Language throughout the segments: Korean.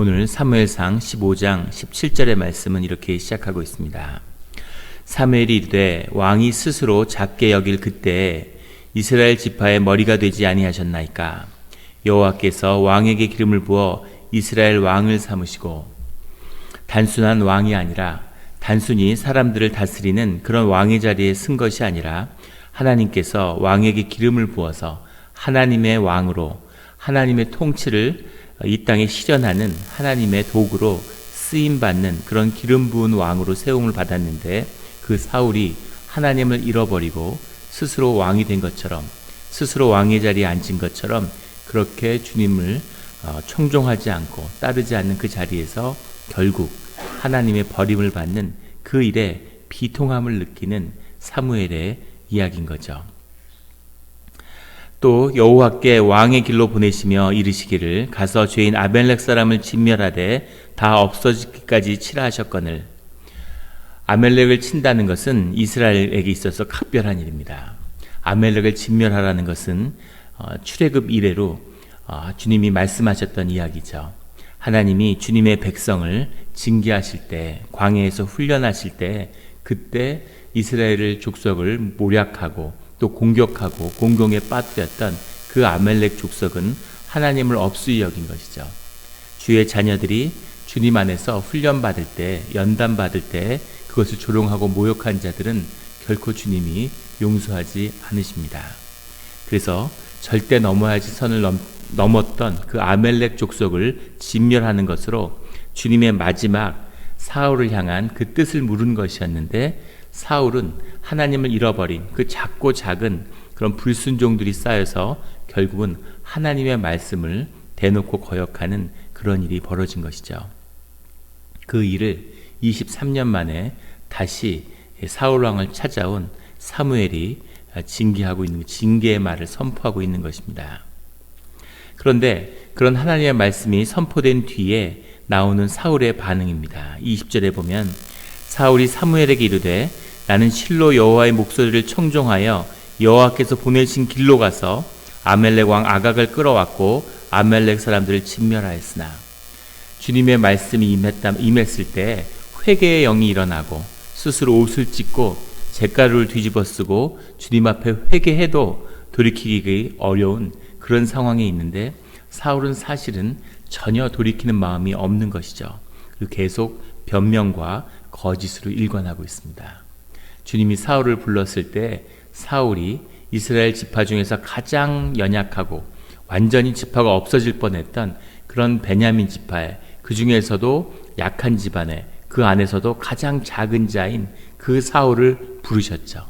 오늘 사무엘상 15장 17절의 말씀은 이렇게 시작하고 있습니다. 사무엘이 이르되 왕이 스스로 작게 여길 그때에 이스라엘 지파의 머리가 되지 아니하셨나이까. 여호와께서 왕에게 기름을 부어 이스라엘 왕을 삼으시고, 단순한 왕이 아니라 단순히 사람들을 다스리는 그런 왕의 자리에 쓴 것이 아니라 하나님께서 왕에게 기름을 부어서 하나님의 왕으로 하나님의 통치를 이 땅에 실현하는 하나님의 도구로 쓰임받는 그런 기름 부은 왕으로 세움을 받았는데, 그 사울이 하나님을 잃어버리고 스스로 왕이 된 것처럼, 스스로 왕의 자리에 앉은 것처럼 그렇게 주님을 청종하지 않고 따르지 않는 그 자리에서 결국 하나님의 버림을 받는 그 일에 비통함을 느끼는 사무엘의 이야기인 거죠. 또 여호와께 왕의 길로 보내시며 이르시기를 가서 죄인 아멜렉 사람을 진멸하되 다 없어지기까지 치라 하셨거늘. 아멜렉을 친다는 것은 이스라엘에게 있어서 각별한 일입니다. 아멜렉을 진멸하라는 것은 출애굽 이래로 주님이 말씀하셨던 이야기죠. 하나님이 주님의 백성을 징계하실 때, 광야에서 훈련하실 때, 그때 이스라엘 족속을 모략하고 또 공격하고 공경에 빠뜨렸던 그 아멜렉 족속은 하나님을 업수히 여긴 것이죠. 주의 자녀들이 주님 안에서 훈련받을 때, 연단받을 때 그것을 조롱하고 모욕한 자들은 결코 주님이 용서하지 않으십니다. 그래서 절대 넘어야 할 선을 넘었던 그 아멜렉 족속을 진멸하는 것으로 주님의 마지막 사울을 향한 그 뜻을 물은 것이었는데, 사울은 하나님을 잃어버린 그 작고 작은 그런 불순종들이 쌓여서 결국은 하나님의 말씀을 대놓고 거역하는 그런 일이 벌어진 것이죠. 그 일을 23년 만에 다시 사울 왕을 찾아온 사무엘이 징계하고 있는, 징계의 말을 선포하고 있는 것입니다. 그런데 그런 하나님의 말씀이 선포된 뒤에 나오는 사울의 반응입니다. 20절에 보면 사울이 사무엘에게 이르되 나는 실로 여호와의 목소리를 청종하여 여호와께서 보내신 길로 가서 아멜렉 왕 아각을 끌어왔고 아멜렉 사람들을 진멸하였으나, 주님의 말씀이 임했을 때 회개의 영이 일어나고 스스로 옷을 찢고 잿가루를 뒤집어 쓰고 주님 앞에 회개해도 돌이키기 어려운 그런 상황에 있는데, 사울은 사실은 전혀 돌이키는 마음이 없는 것이죠. 그리고 계속 변명과 거짓으로 일관하고 있습니다. 주님이 사울을 불렀을 때 사울이 이스라엘 지파 중에서 가장 연약하고 완전히 지파가 없어질 뻔했던 그런 베냐민 지파에, 그 중에서도 약한 집안에, 그 안에서도 가장 작은 자인 그 사울을 부르셨죠.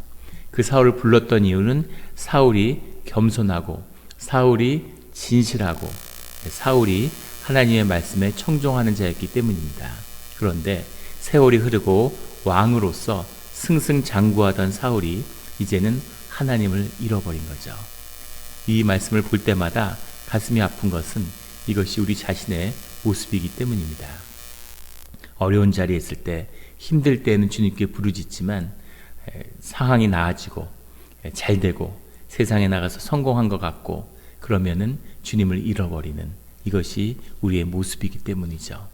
그 사울을 불렀던 이유는 사울이 겸손하고 사울이 진실하고 사울이 하나님의 말씀에 청종하는 자였기 때문입니다. 그런데 세월이 흐르고 왕으로서 승승장구하던 사울이 이제는 하나님을 잃어버린 거죠. 이 말씀을 볼 때마다 가슴이 아픈 것은 이것이 우리 자신의 모습이기 때문입니다. 어려운 자리에 있을 때, 힘들 때는 주님께 부르짖지만 상황이 나아지고 잘 되고 세상에 나가서 성공한 것 같고 그러면은 주님을 잃어버리는, 이것이 우리의 모습이기 때문이죠.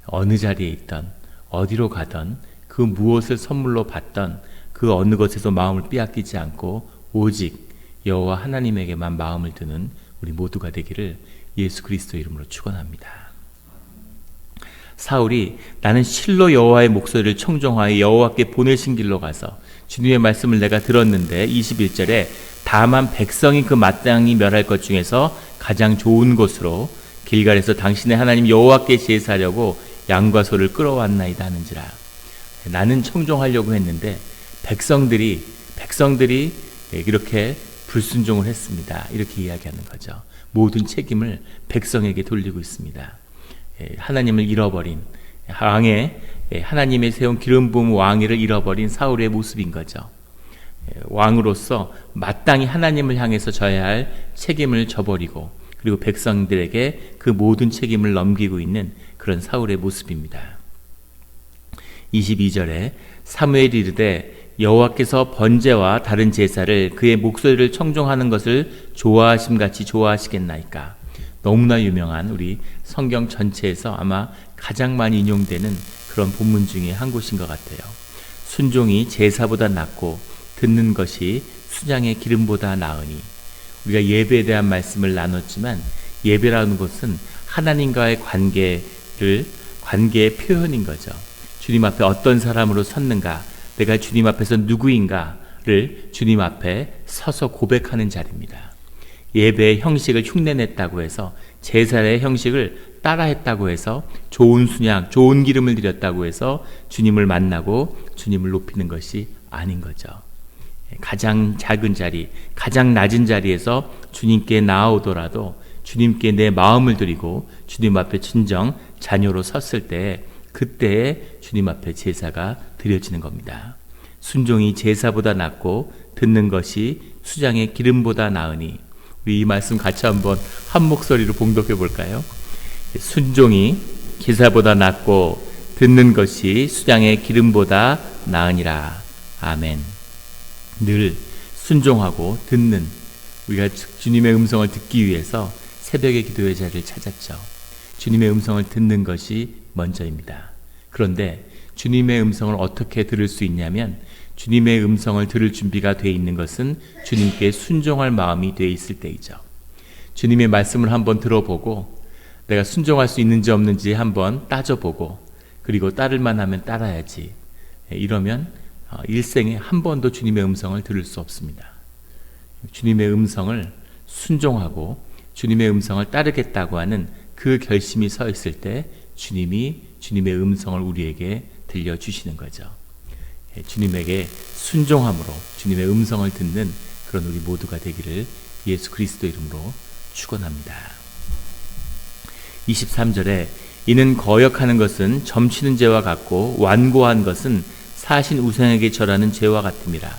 어느 자리에 있던, 어디로 가던, 그 무엇을 선물로 받던 그 어느 것에서 마음을 빼앗기지 않고 오직 여호와 하나님에게만 마음을 드는 우리 모두가 되기를 예수 그리스도 이름으로 축원합니다. 사울이 나는 실로 여호와의 목소리를 청종하여 여호와께 보내신 길로 가서 주님의 말씀을 내가 들었는데, 21절에 다만 백성이 그 마땅히 멸할 것 중에서 가장 좋은 곳으로 길갈에서 당신의 하나님 여호와께 제사하려고 양과 소를 끌어왔나이다 하는지라. 나는 청종하려고 했는데 백성들이 이렇게 불순종을 했습니다. 이렇게 이야기하는 거죠. 모든 책임을 백성에게 돌리고 있습니다. 하나님을 잃어버린 하나님의 세운 기름 부은 왕위를 잃어버린 사울의 모습인 거죠. 왕으로서 마땅히 하나님을 향해서 져야 할 책임을 져버리고, 그리고 백성들에게 그 모든 책임을 넘기고 있는 그런 사울의 모습입니다. 22절에 사무엘이 이르되 여호와께서 번제와 다른 제사를 그의 목소리를 청종하는 것을 좋아하심같이 좋아하시겠나이까. 너무나 유명한 우리 성경 전체에서 아마 가장 많이 인용되는 그런 본문 중에 한 곳인 것 같아요. 순종이 제사보다 낫고 듣는 것이 수장의 기름보다 나으니. 우리가 예배에 대한 말씀을 나눴지만 예배라는 것은 하나님과의 관계의 표현인 거죠. 주님 앞에 어떤 사람으로 섰는가, 내가 주님 앞에서 누구인가를 주님 앞에 서서 고백하는 자리입니다. 예배의 형식을 흉내냈다고 해서, 제사의 형식을 따라했다고 해서, 좋은 순양, 좋은 기름을 드렸다고 해서 주님을 만나고 주님을 높이는 것이 아닌 거죠. 가장 작은 자리, 가장 낮은 자리에서 주님께 나아오더라도 주님께 내 마음을 드리고 주님 앞에 진정 자녀로 섰을 때, 그때에 주님 앞에 제사가 드려지는 겁니다. 순종이 제사보다 낫고 듣는 것이 수장의 기름보다 나으니. 우리 이 말씀 같이 한번 한 목소리로 봉독해 볼까요? 순종이 제사보다 낫고 듣는 것이 수장의 기름보다 나으니라. 아멘. 늘 순종하고 듣는, 우리가 주님의 음성을 듣기 위해서 새벽의 기도의 자리를 찾았죠. 주님의 음성을 듣는 것이 먼저입니다. 그런데 주님의 음성을 어떻게 들을 수 있냐면, 주님의 음성을 들을 준비가 되어 있는 것은 주님께 순종할 마음이 되어 있을 때이죠. 주님의 말씀을 한번 들어보고 내가 순종할 수 있는지 없는지 한번 따져보고, 그리고 따를만 하면 따라야지, 이러면 일생에 한 번도 주님의 음성을 들을 수 없습니다. 주님의 음성을 순종하고 주님의 음성을 따르겠다고 하는 그 결심이 서 있을 때 주님이 주님의 음성을 우리에게 들려주시는 거죠. 주님에게 순종함으로 주님의 음성을 듣는 그런 우리 모두가 되기를 예수 그리스도 이름으로 축원합니다. 23절에 이는 거역하는 것은 점치는 죄와 같고 완고한 것은 사신 우상에게 절하는 죄와 같음이라.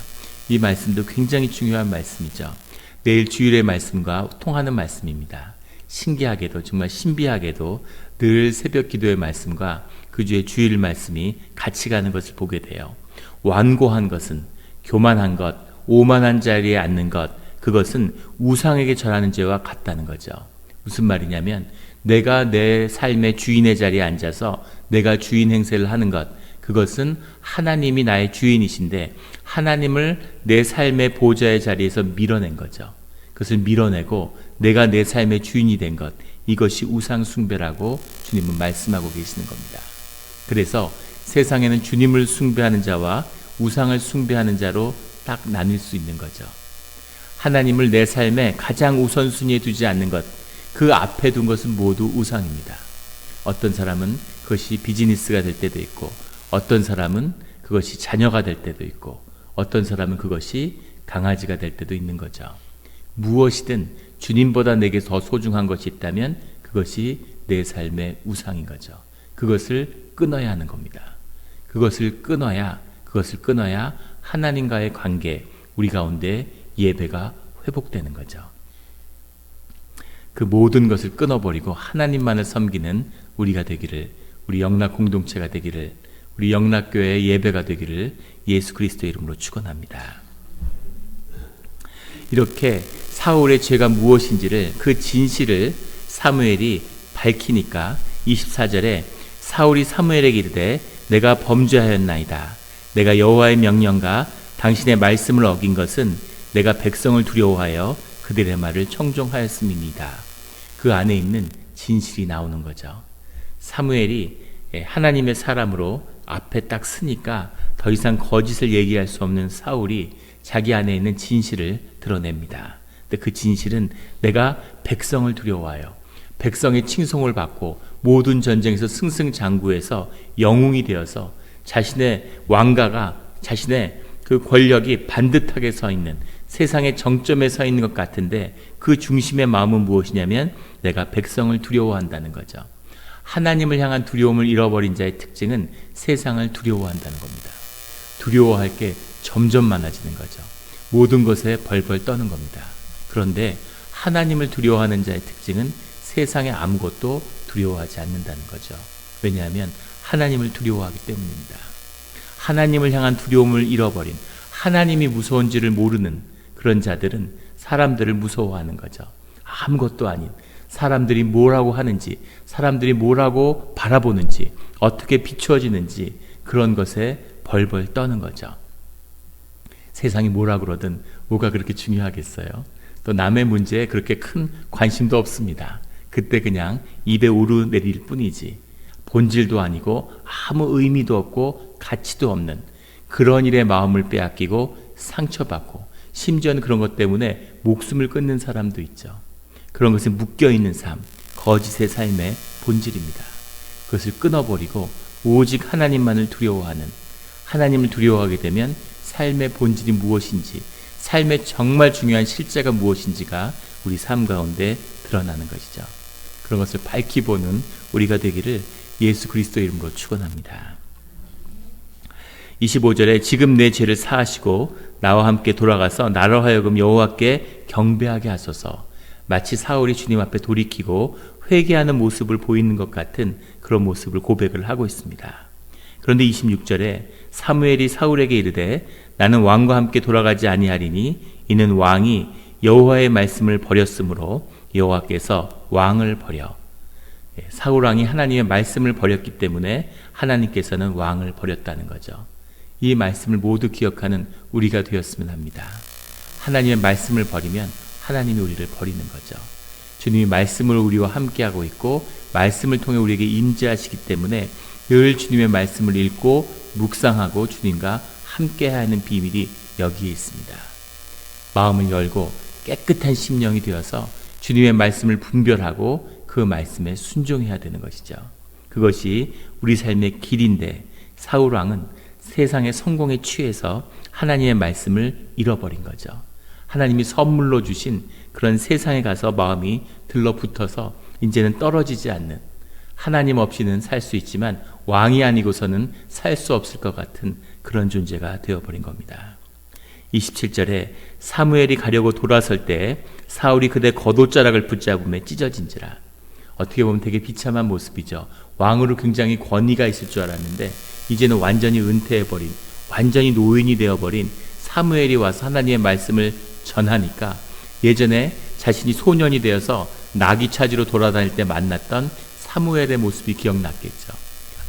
이 말씀도 굉장히 중요한 말씀이죠. 내일 주일의 말씀과 통하는 말씀입니다. 신기하게도, 정말 신비하게도 늘 새벽 기도의 말씀과 그 주의 주일 말씀이 같이 가는 것을 보게 돼요. 완고한 것은, 교만한 것, 오만한 자리에 앉는 것, 그것은 우상에게 절하는 죄와 같다는 거죠. 무슨 말이냐면, 내가 내 삶의 주인의 자리에 앉아서 내가 주인 행세를 하는 것, 그것은 하나님이 나의 주인이신데 하나님을 내 삶의 보좌의 자리에서 밀어낸 거죠. 그것을 밀어내고 내가 내 삶의 주인이 된 것, 이것이 우상 숭배라고 주님은 말씀하고 계시는 겁니다. 그래서 세상에는 주님을 숭배하는 자와 우상을 숭배하는 자로 딱 나뉠 수 있는 거죠. 하나님을 내 삶에 가장 우선순위에 두지 않는 것, 그 앞에 둔 것은 모두 우상입니다. 어떤 사람은 그것이 비즈니스가 될 때도 있고, 어떤 사람은 그것이 자녀가 될 때도 있고, 어떤 사람은 그것이 강아지가 될 때도 있는 거죠. 무엇이든 주님보다 내게 더 소중한 것이 있다면 그것이 내 삶의 우상인 거죠. 그것을 끊어야 하는 겁니다. 그것을 끊어야 하나님과의 관계, 우리 가운데 예배가 회복되는 거죠. 그 모든 것을 끊어버리고 하나님만을 섬기는 우리가 되기를, 우리 영락 공동체가 되기를, 우리 영락교회의 예배가 되기를 예수 그리스도의 이름으로 축원합니다. 이렇게 사울의 죄가 무엇인지를, 그 진실을 사무엘이 밝히니까 24절에 사울이 사무엘에게 이르되 내가 범죄하였나이다. 내가 여호와의 명령과 당신의 말씀을 어긴 것은 내가 백성을 두려워하여 그들의 말을 청종하였음이니이다. 그 안에 있는 진실이 나오는 거죠. 사무엘이 하나님의 사람으로 앞에 딱 서니까 더 이상 거짓을 얘기할 수 없는 사울이 자기 안에 있는 진실을 드러냅니다. 근데 그 진실은 내가 백성을 두려워하여 백성의 칭송을 받고 모든 전쟁에서 승승장구해서 영웅이 되어서 자신의 왕가가, 자신의 그 권력이 반듯하게 서 있는, 세상의 정점에 서 있는 것 같은데 그 중심의 마음은 무엇이냐면 내가 백성을 두려워한다는 거죠. 하나님을 향한 두려움을 잃어버린 자의 특징은 세상을 두려워한다는 겁니다. 두려워할 게 점점 많아지는 거죠. 모든 것에 벌벌 떠는 겁니다. 그런데 하나님을 두려워하는 자의 특징은 세상의 아무것도 두려워하지 않는다는 거죠. 왜냐하면 하나님을 두려워하기 때문입니다. 하나님을 향한 두려움을 잃어버린, 하나님이 무서운지를 모르는 그런 자들은 사람들을 무서워하는 거죠. 아무것도 아닌, 사람들이 뭐라고 하는지, 사람들이 뭐라고 바라보는지, 어떻게 비추어지는지 그런 것에 벌벌 떠는 거죠. 세상이 뭐라 그러든 뭐가 그렇게 중요하겠어요. 또 남의 문제에 그렇게 큰 관심도 없습니다. 그때 그냥 입에 오르내릴 뿐이지 본질도 아니고 아무 의미도 없고 가치도 없는 그런 일에 마음을 빼앗기고 상처받고 심지어는 그런 것 때문에 목숨을 끊는 사람도 있죠. 그런 것에 묶여있는 삶, 거짓의 삶의 본질입니다. 그것을 끊어버리고 오직 하나님만을 두려워하는, 하나님을 두려워하게 되면 삶의 본질이 무엇인지, 삶의 정말 중요한 실제가 무엇인지가 우리 삶 가운데 드러나는 것이죠. 그런 것을 밝히 보는 우리가 되기를 예수 그리스도 이름으로 축원합니다. 25절에 지금 내 죄를 사하시고 나와 함께 돌아가서 나로 하여금 여호와께 경배하게 하소서. 마치 사울이 주님 앞에 돌이키고 회개하는 모습을 보이는 것 같은 그런 모습을 고백을 하고 있습니다. 그런데 26절에 사무엘이 사울에게 이르되 나는 왕과 함께 돌아가지 아니하리니 이는 왕이 여호와의 말씀을 버렸으므로 여호와께서 왕을 버려. 사울 왕이 하나님의 말씀을 버렸기 때문에 하나님께서는 왕을 버렸다는 거죠. 이 말씀을 모두 기억하는 우리가 되었으면 합니다. 하나님의 말씀을 버리면 하나님이 우리를 버리는 거죠. 주님이 말씀을 우리와 함께하고 있고 말씀을 통해 우리에게 임재하시기 때문에 늘 주님의 말씀을 읽고 묵상하고 주님과 함께하는 비밀이 여기에 있습니다. 마음을 열고 깨끗한 심령이 되어서 주님의 말씀을 분별하고 그 말씀에 순종해야 되는 것이죠. 그것이 우리 삶의 길인데 사울 왕은 세상의 성공에 취해서 하나님의 말씀을 잃어버린 거죠. 하나님이 선물로 주신 그런 세상에 가서 마음이 들러붙어서 이제는 떨어지지 않는, 하나님 없이는 살 수 있지만 왕이 아니고서는 살 수 없을 것 같은 그런 존재가 되어버린 겁니다. 27절에 사무엘이 가려고 돌아설 때 사울이 그대 겉옷자락을 붙잡음에 찢어진지라. 어떻게 보면 되게 비참한 모습이죠. 왕으로 굉장히 권위가 있을 줄 알았는데 이제는 완전히 은퇴해버린, 완전히 노인이 되어버린 사무엘이 와서 하나님의 말씀을 전하니까 예전에 자신이 소년이 되어서 나귀 찾으러 돌아다닐 때 만났던 사무엘의 모습이 기억났겠죠.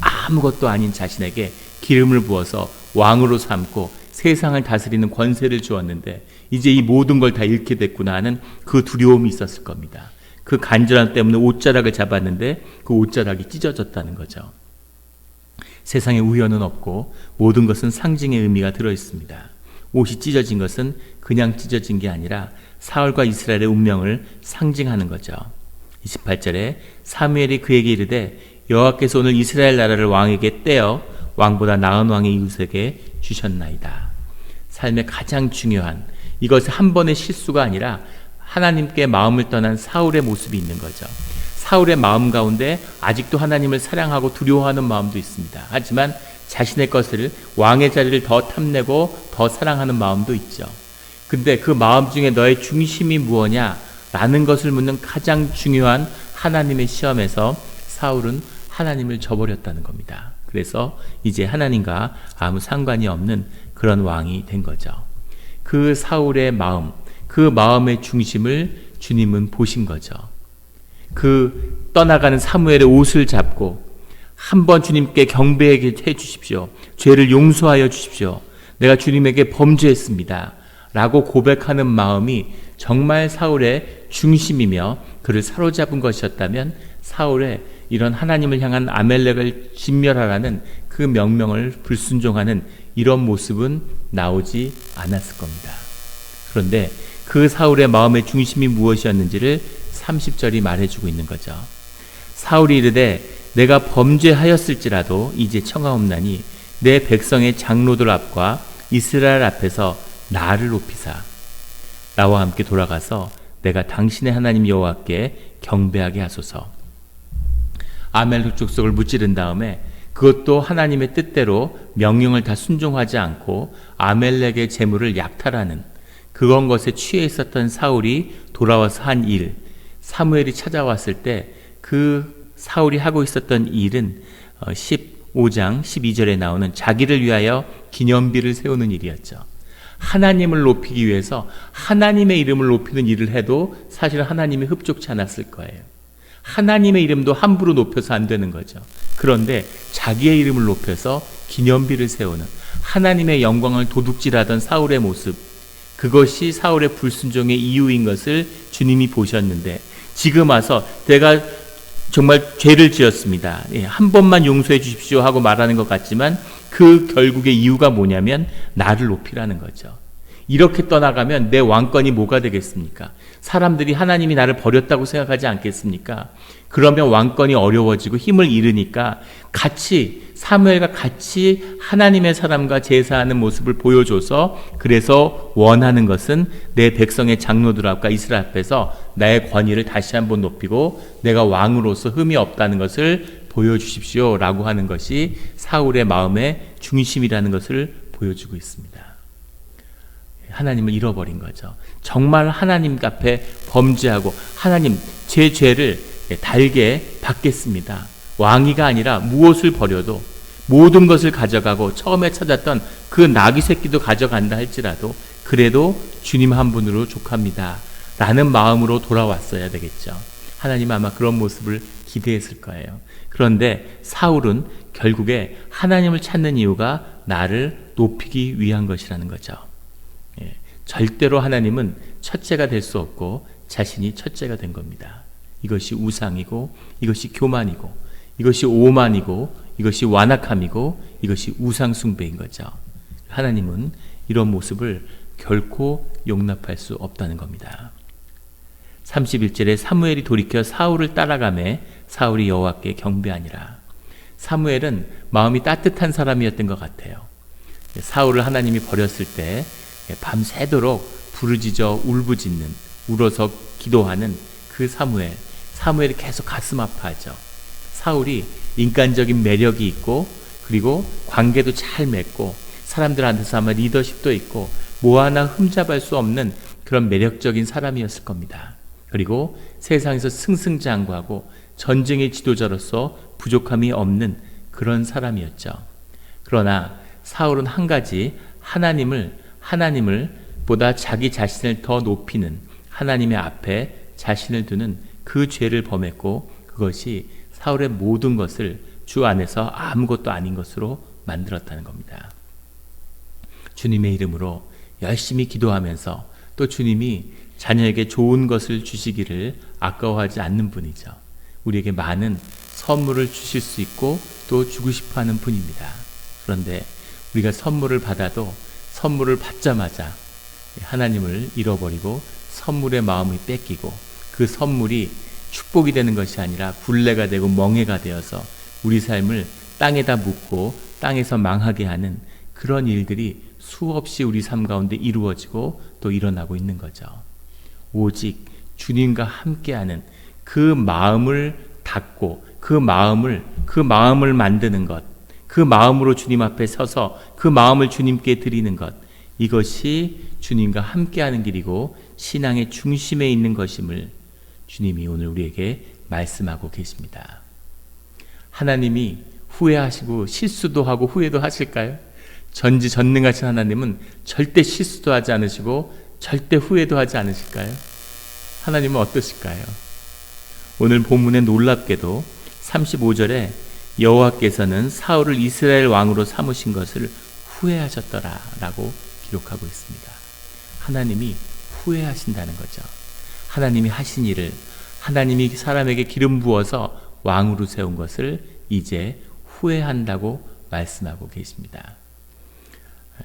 아무것도 아닌 자신에게 기름을 부어서 왕으로 삼고 세상을 다스리는 권세를 주었는데 이제 이 모든 걸 다 잃게 됐구나 하는 그 두려움이 있었을 겁니다. 그 간절함 때문에 옷자락을 잡았는데 그 옷자락이 찢어졌다는 거죠. 세상에 우연은 없고 모든 것은 상징의 의미가 들어있습니다. 옷이 찢어진 것은 그냥 찢어진 게 아니라 사울과 이스라엘의 운명을 상징하는 거죠. 28절에 사무엘이 그에게 이르되 여호와께서 오늘 이스라엘 나라를 왕에게 떼어 왕보다 나은 왕의 이웃에게 주셨나이다. 삶의 가장 중요한, 이것은 한 번의 실수가 아니라 하나님께 마음을 떠난 사울의 모습이 있는 거죠. 사울의 마음 가운데 아직도 하나님을 사랑하고 두려워하는 마음도 있습니다. 하지만 자신의 것을, 왕의 자리를 더 탐내고 더 사랑하는 마음도 있죠. 근데 그 마음 중에 너의 중심이 무엇냐? 라는 것을 묻는 가장 중요한 하나님의 시험에서 사울은 하나님을 저버렸다는 겁니다. 그래서 이제 하나님과 아무 상관이 없는 그런 왕이 된 거죠. 그 사울의 마음, 그 마음의 중심을 주님은 보신 거죠. 그 떠나가는 사무엘의 옷을 잡고 한번 주님께 경배하게 해주십시오. 죄를 용서하여 주십시오. 내가 주님에게 범죄했습니다. 라고 고백하는 마음이 정말 사울의 중심이며 그를 사로잡은 것이었다면 사울의 이런 하나님을 향한 아멜렉을 진멸하라는 그 명령을 불순종하는 이런 모습은 나오지 않았을 겁니다. 그런데 그 사울의 마음의 중심이 무엇이었는지를 30절이 말해주고 있는 거죠. 사울이 이르되 내가 범죄하였을지라도 이제 청하옵나니 내 백성의 장로들 앞과 이스라엘 앞에서 나를 높이사 나와 함께 돌아가서 내가 당신의 하나님 여호와께 경배하게 하소서. 아멜렉 족속을 무찌른 다음에 그것도 하나님의 뜻대로 명령을 다 순종하지 않고 아멜렉의 재물을 약탈하는 그런 것에 취해 있었던 사울이 돌아와서 한 일, 사무엘이 찾아왔을 때 그 사울이 하고 있었던 일은 15장 12절에 나오는 자기를 위하여 기념비를 세우는 일이었죠. 하나님을 높이기 위해서 하나님의 이름을 높이는 일을 해도 사실 하나님이 흡족치 않았을 거예요. 하나님의 이름도 함부로 높여서 안 되는 거죠. 그런데 자기의 이름을 높여서 기념비를 세우는, 하나님의 영광을 도둑질하던 사울의 모습, 그것이 사울의 불순종의 이유인 것을 주님이 보셨는데, 지금 와서 내가 정말 죄를 지었습니다, 한 번만 용서해 주십시오 하고 말하는 것 같지만 그 결국의 이유가 뭐냐면 나를 높이라는 거죠. 이렇게 떠나가면 내 왕권이 뭐가 되겠습니까? 사람들이 하나님이 나를 버렸다고 생각하지 않겠습니까? 그러면 왕권이 어려워지고 힘을 잃으니까 사무엘과 같이 하나님의 사람과 제사하는 모습을 보여줘서, 그래서 원하는 것은 내 백성의 장로들 앞과 이스라엘 앞에서 나의 권위를 다시 한번 높이고 내가 왕으로서 흠이 없다는 것을 보여주십시오 라고 하는 것이 사울의 마음의 중심이라는 것을 보여주고 있습니다. 하나님을 잃어버린 거죠. 정말 하나님 앞에 범죄하고 하나님, 제 죄를 달게 받겠습니다. 왕위가 아니라 무엇을 버려도, 모든 것을 가져가고 처음에 찾았던 그 나귀 새끼도 가져간다 할지라도 그래도 주님 한 분으로 족합니다 라는 마음으로 돌아왔어야 되겠죠. 하나님은 아마 그런 모습을 기대했을 거예요. 그런데 사울은 결국에 하나님을 찾는 이유가 나를 높이기 위한 것이라는 거죠. 절대로 하나님은 첫째가 될 수 없고 자신이 첫째가 된 겁니다. 이것이 우상이고, 이것이 교만이고, 이것이 오만이고, 이것이 완악함이고, 이것이 우상숭배인 거죠. 하나님은 이런 모습을 결코 용납할 수 없다는 겁니다. 31절에 사무엘이 돌이켜 사울을 따라가매 사울이 여호와께 경배하니라. 사무엘은 마음이 따뜻한 사람이었던 것 같아요. 사울을 하나님이 버렸을 때 밤새도록 부르짖어 울부짖는, 울어서 기도하는 그 사무엘이 계속 가슴 아파하죠. 사울이 인간적인 매력이 있고, 그리고 관계도 잘 맺고, 사람들한테서 아마 리더십도 있고, 뭐 하나 흠잡을 수 없는 그런 매력적인 사람이었을 겁니다. 그리고 세상에서 승승장구하고 전쟁의 지도자로서 부족함이 없는 그런 사람이었죠. 그러나 사울은 한 가지, 하나님을 보다 자기 자신을 더 높이는, 하나님의 앞에 자신을 두는 그 죄를 범했고, 그것이 사울의 모든 것을 주 안에서 아무것도 아닌 것으로 만들었다는 겁니다. 주님의 이름으로 열심히 기도하면서 또 주님이 자녀에게 좋은 것을 주시기를 아까워하지 않는 분이죠. 우리에게 많은 선물을 주실 수 있고 또 주고 싶어하는 분입니다. 그런데 우리가 선물을 받아도 선물을 받자마자 하나님을 잃어버리고 선물의 마음이 뺏기고, 그 선물이 축복이 되는 것이 아니라 굴레가 되고 멍해가 되어서 우리 삶을 땅에다 묻고 땅에서 망하게 하는 그런 일들이 수없이 우리 삶 가운데 이루어지고 또 일어나고 있는 거죠. 오직 주님과 함께하는 그 마음을 닫고 그 마음을 만드는 것, 그 마음으로 주님 앞에 서서 그 마음을 주님께 드리는 것, 이것이 주님과 함께하는 길이고 신앙의 중심에 있는 것임을 주님이 오늘 우리에게 말씀하고 계십니다. 하나님이 후회하시고 실수도 하고 후회도 하실까요? 전지전능하신 하나님은 절대 실수도 하지 않으시고 절대 후회도 하지 않으실까요? 하나님은 어떠실까요? 오늘 본문에 놀랍게도 35절에 여호와께서는 사울을 이스라엘 왕으로 삼으신 것을 후회하셨더라 라고 기록하고 있습니다. 하나님이 후회하신다는 거죠. 하나님이 하신 일을, 하나님이 사람에게 기름 부어서 왕으로 세운 것을 이제 후회한다고 말씀하고 계십니다.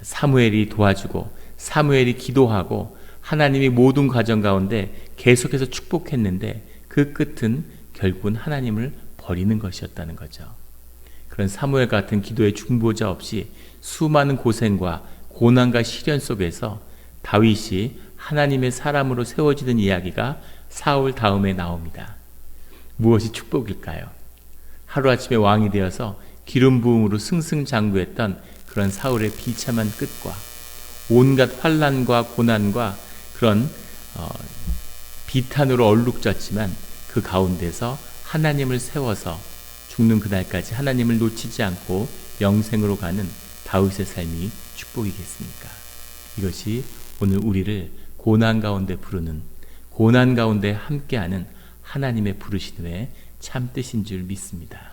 사무엘이 도와주고 사무엘이 기도하고 하나님이 모든 과정 가운데 계속해서 축복했는데 그 끝은 결국은 하나님을 버리는 것이었다는 거죠. 그런 사무엘 같은 기도의 중보자 없이 수많은 고생과 고난과 시련 속에서 다윗이 하나님의 사람으로 세워지는 이야기가 사울 다음에 나옵니다. 무엇이 축복일까요? 하루아침에 왕이 되어서 기름 부음으로 승승장구했던 그런 사울의 비참한 끝과 온갖 환난과 고난과 그런 비탄으로 얼룩졌지만 그 가운데서 하나님을 세워서 죽는 그날까지 하나님을 놓치지 않고 영생으로 가는 다윗의 삶이 축복이겠습니까? 이것이 오늘 우리를 고난 가운데 부르는, 고난 가운데 함께하는 하나님의 부르심의 참 뜻인 줄 믿습니다.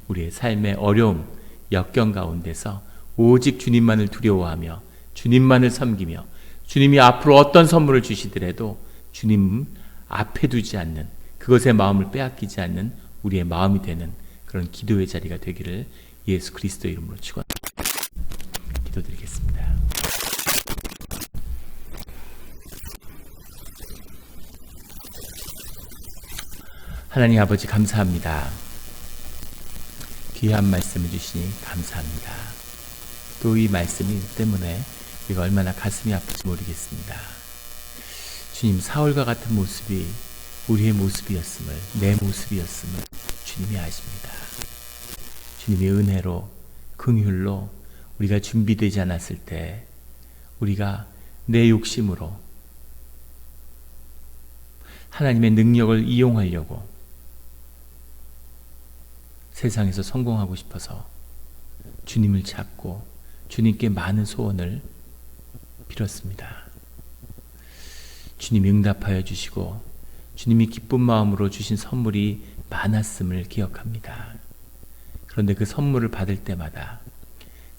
우리의 삶의 어려움, 역경 가운데서 오직 주님만을 두려워하며 주님만을 섬기며 주님이 앞으로 어떤 선물을 주시더라도 주님 앞에 두지 않는, 그것의 마음을 빼앗기지 않는 우리의 마음이 되는 그런 기도의 자리가 되기를 예수 그리스도 이름으로 축원합니다. 기도드리겠습니다. 하나님 아버지 감사합니다. 귀한 말씀을 주시니 감사합니다. 또 이 말씀이 때문에 우리가 얼마나 가슴이 아플지 모르겠습니다. 주님, 사울과 같은 모습이 우리의 모습이었음을, 내 모습이었음을 주님이 아십니다. 주님의 은혜로, 긍휼로 우리가 준비되지 않았을 때 우리가 내 욕심으로 하나님의 능력을 이용하려고 세상에서 성공하고 싶어서 주님을 찾고 주님께 많은 소원을 빌었습니다. 주님이 응답하여 주시고 주님이 기쁜 마음으로 주신 선물이 많았음을 기억합니다. 그런데 그 선물을 받을 때마다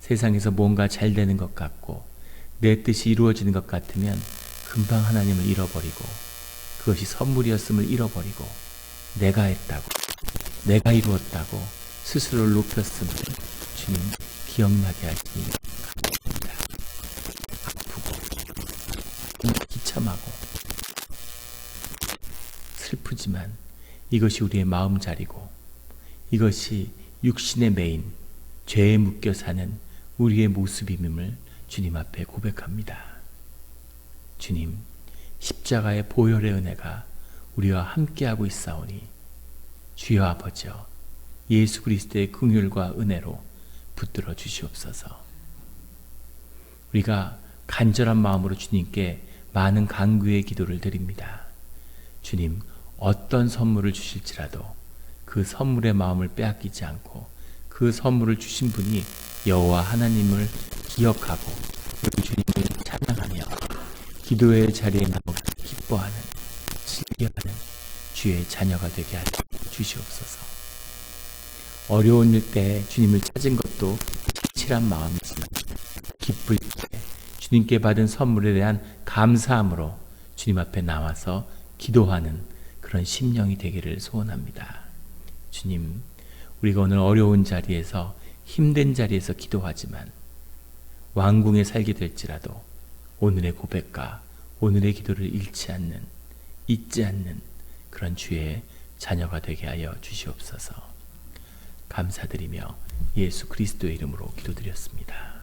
세상에서 뭔가 잘 되는 것 같고 내 뜻이 이루어지는 것 같으면 금방 하나님을 잃어버리고 그것이 선물이었음을 잃어버리고 내가 했다고, 내가 이루었다고 스스로를 높였음을 주님 기억나게 하시니 감사합니다. 아프고 비참하고 슬프지만 이것이 우리의 마음자리고 이것이 육신의 매인, 죄에 묶여 사는 우리의 모습임을 주님 앞에 고백합니다. 주님, 십자가의 보혈의 은혜가 우리와 함께하고 있사오니 주여 아버지여, 예수 그리스도의 긍휼과 은혜로 붙들어 주시옵소서. 우리가 간절한 마음으로 주님께 많은 간구의 기도를 드립니다. 주님, 어떤 선물을 주실지라도 그 선물의 마음을 빼앗기지 않고 그 선물을 주신 분이 여호와 하나님을 기억하고 우리 주님을 찬양하며 기도의 자리에 나오고 기뻐하는, 즐겨하는 주의 자녀가 되게 하여 주시옵소서. 어려운 일 때 주님을 찾은 것도 진실한 마음이지만 기쁠 때 주님께 받은 선물에 대한 감사함으로 주님 앞에 나와서 기도하는 그런 심령이 되기를 소원합니다. 주님, 우리가 오늘 어려운 자리에서, 힘든 자리에서 기도하지만 왕궁에 살게 될지라도 오늘의 고백과 오늘의 기도를 잊지 않는 그런 주의 자녀가 되게 하여 주시옵소서. 감사드리며 예수 그리스도의 이름으로 기도드렸습니다.